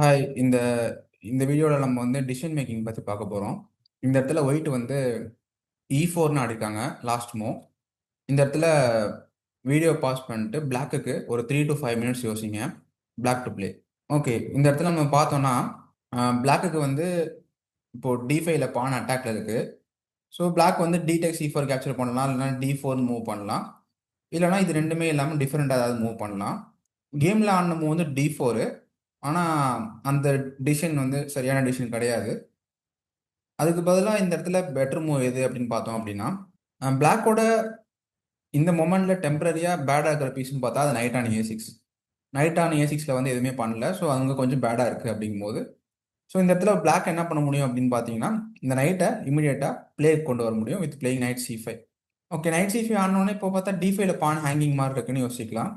Hi. இந்த இந்த வீடியோவில் நம்ம வந்து டிசிஷன் மேக்கிங் பற்றி பார்க்க போகிறோம். இந்த இடத்துல ஒயிட் வந்து E4ன்னு ஆடிருக்காங்க லாஸ்ட் மூவ். இந்த இடத்துல வீடியோ பாஸ் பண்ணிட்டு பிளாக்குக்கு ஒரு 3 to 5 minutes யோசிங்க. Black to play. ஓகே, இந்த இடத்துல நம்ம பார்த்தோம்னா பிளாக்குக்கு வந்து இப்போ D5ல பான் அட்டாக்ல இருக்கு. ஸோ பிளாக் வந்து D-Tex E4 கேப்சர் பண்ணலாம், இல்லைனா D4 மூவ் பண்ணலாம், இல்லைனா இது ரெண்டுமே இல்லாமல் டிஃப்ரெண்டாக ஏதாவது மூவ் பண்ணலாம். கேமில் ஆடின மூவ் வந்து D4. ஆனால் அந்த டிசிஷன் வந்து சரியான டிசிஷன் கிடையாது. அதுக்கு பதிலாக இந்த இடத்துல பெட்டர் மூவ் எது அப்படின்னு பார்த்தோம் அப்படின்னா, பிளாக்கோட இந்த மொமெண்ட்ல டெம்பரரியாக பேடாக இருக்கிற பீஸ்னு பார்த்தா அது knight on A6. Knight on A6ல வந்து எதுவுமே பண்ணல. ஸோ அங்கே கொஞ்சம் பேடாக இருக்குது அப்படிங்கும்போது, ஸோ இந்த இடத்துல பிளாக் என்ன பண்ண முடியும் அப்படின்னு பார்த்தீங்கன்னா, இந்த நைட்டை இமீடியட்டாக பிளே கொண்டு வர முடியும் with playing night C5. Okay, night C5 ஆனோடனே இப்போ பார்த்தா D5ல பான் ஹேங்கிங் மார்க் இருக்குன்னு யோசிக்கலாம்.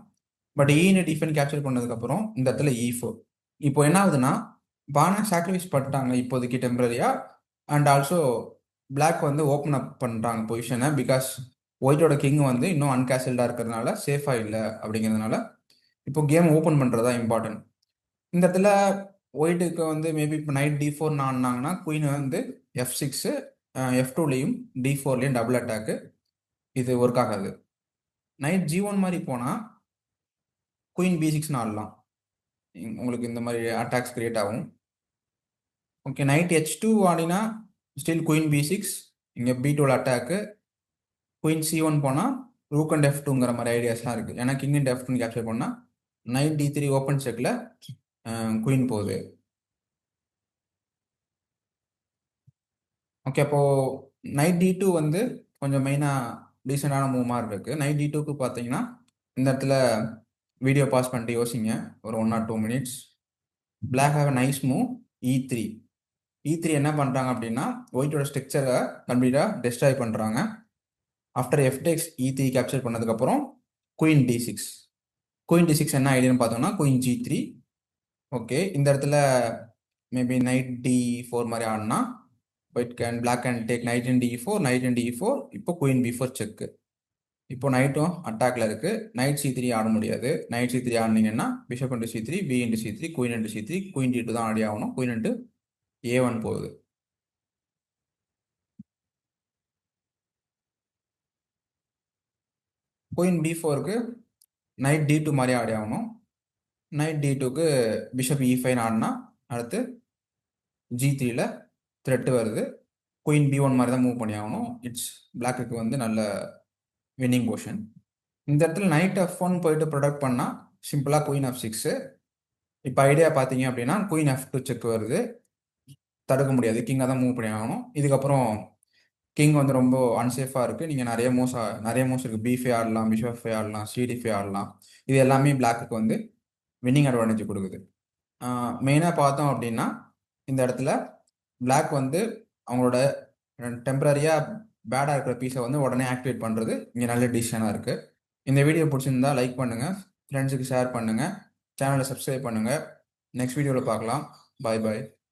பட் ஈன்னு டிஃபெண்ட் கேப்சர் பண்ணதுக்கப்புறம் இந்த இடத்துல E4. இப்போ என்ன ஆகுதுன்னா, பானை சாக்ரிஃபைஸ் பண்ணிட்டாங்க இப்போதைக்கு டெம்பரரியா. அண்ட் ஆல்சோ பிளாக் வந்து ஓப்பன் அப் பண்ணுறாங்க பொசிஷனை. பிகாஸ் ஒயிட்டோட கிங் வந்து இன்னும் அன்கேசல்டாக இருக்கிறதுனால சேஃபாக இல்லை அப்படிங்கிறதுனால இப்போ கேம் ஓப்பன் பண்ணுறதா இம்பார்ட்டன்ட். இந்த இடத்துல ஒயிட்டுக்கு வந்து மேபி இப்போ நைட் D4 ஆனாங்கன்னா குயின் வந்து F6, F2லையும் D4லையும் டபுள் அட்டாக்கு. இது ஒர்க் ஆகாது. நைட் G1 மாதிரி போனால் குயின் B6 ஆடலாம். உங்களுக்கு இந்த மாதிரி அட்டாக்ஸ் கிரியேட் ஆகும். ஓகே, நைட் H2 ஆடினா ஸ்டில் குயின் B6, இங்கே B2ல அட்டாக்கு. குயின் C1 போனால் ரூக் அண்ட் F2ங்கிற மாதிரி ஐடியாஸ்லாம் இருக்குது. ஏன்னா கிங் அண்ட் F2 கேப்சர் பண்ணால் நைட் D3 ஓப்பன் செக்கில் குயின் போகுது. ஓகே, அப்போது நைட் D2 வந்து கொஞ்சம் மெயினாக டீசெண்டான மூவ் மாதிரி இருக்குது. நைட் D2க்கு பார்த்தீங்கன்னா இந்த இடத்துல வீடியோ பாஸ் பண்ணிட்டு யோசிங்க ஒரு 1 or 2 minutes. Black have nice move E3. E3 என்ன பண்ணுறாங்க அப்படின்னா ஒயிட்டோட ஸ்ட்ரக்சரை கம்ப்ளீட்டாக டெஸ்ட்ராய் பண்ணுறாங்க. ஆஃப்டர் Vertex E3 கேப்சர் பண்ணதுக்கப்புறம் குயின் D6. குயின் D6 என்ன ஐடியான்னு பார்த்தோம்னா குயின் G3. ஓகே, இந்த இடத்துல மேபி நைட் D4 மாதிரி ஆடினா white black can take knight in D4, knight in D4. இப்போ குயின் B4 செக்கு. இப்போ நைட்டும் அட்டாக்ல இருக்கு. நைட் C3 ஆட முடியாது. நைட் C3 ஆடினீங்கன்னா bishop into C3, B into C3, queen into C3, queen D2 தான் ஆடி ஆகணும். குயின் இன்டு A1 போகுது. குயின் B4க்கு நைட் D2 மாதிரி ஆடி ஆகணும். நைட் D2க்கு பிஷப் E5 ஆடினா அடுத்து G3ல த்ரெட்டு வருது. குயின் B1 மாதிரி தான் மூவ் பண்ணி ஆகணும். இட்ஸ் பிளாக்குக்கு வந்து நல்ல வின்னிங் போர்ஷன். இந்த இடத்துல நைட் F1 போயிட்டு ப்ரொடக்ட் பண்ணால் சிம்பிளாக குயின் F6. இப்போ ஐடியா பார்த்தீங்க அப்படின்னா குயின் F2 செக் வருது. தடுக்க முடியாது, கிங்கை தான் மூவ் பண்ணி ஆகணும். இதுக்கப்புறம் கிங் வந்து ரொம்ப அன்சேஃபாக இருக்குது. நீங்கள் நிறைய மூவ்ஸ் இருக்குது. B5 ஆடலாம், பிஷப் F5 ஆடலாம், CD5 ஆடலாம். இது எல்லாமே பிளாக்குக்கு வந்து வின்னிங் அட்வான்டேஜ் கொடுக்குது. மெயினாக பார்த்தோம் அப்படின்னா இந்த இடத்துல பிளாக் வந்து அவங்களோட டெம்பரரியாக பேடாக இருக்கிற பீஸை வந்து உடனே ஆக்டிவேட் பண்ணுறது இங்கே நல்ல டிசிஷனாக இருக்குது. இந்த வீடியோ பிடிச்சிருந்தா லைக் பண்ணுங்கள், ஃப்ரெண்ட்ஸுக்கு ஷேர் பண்ணுங்கள், சேனலை சப்ஸ்கிரைப் பண்ணுங்கள். நெக்ஸ்ட் வீடியோவில் பார்க்கலாம். பாய் பாய்.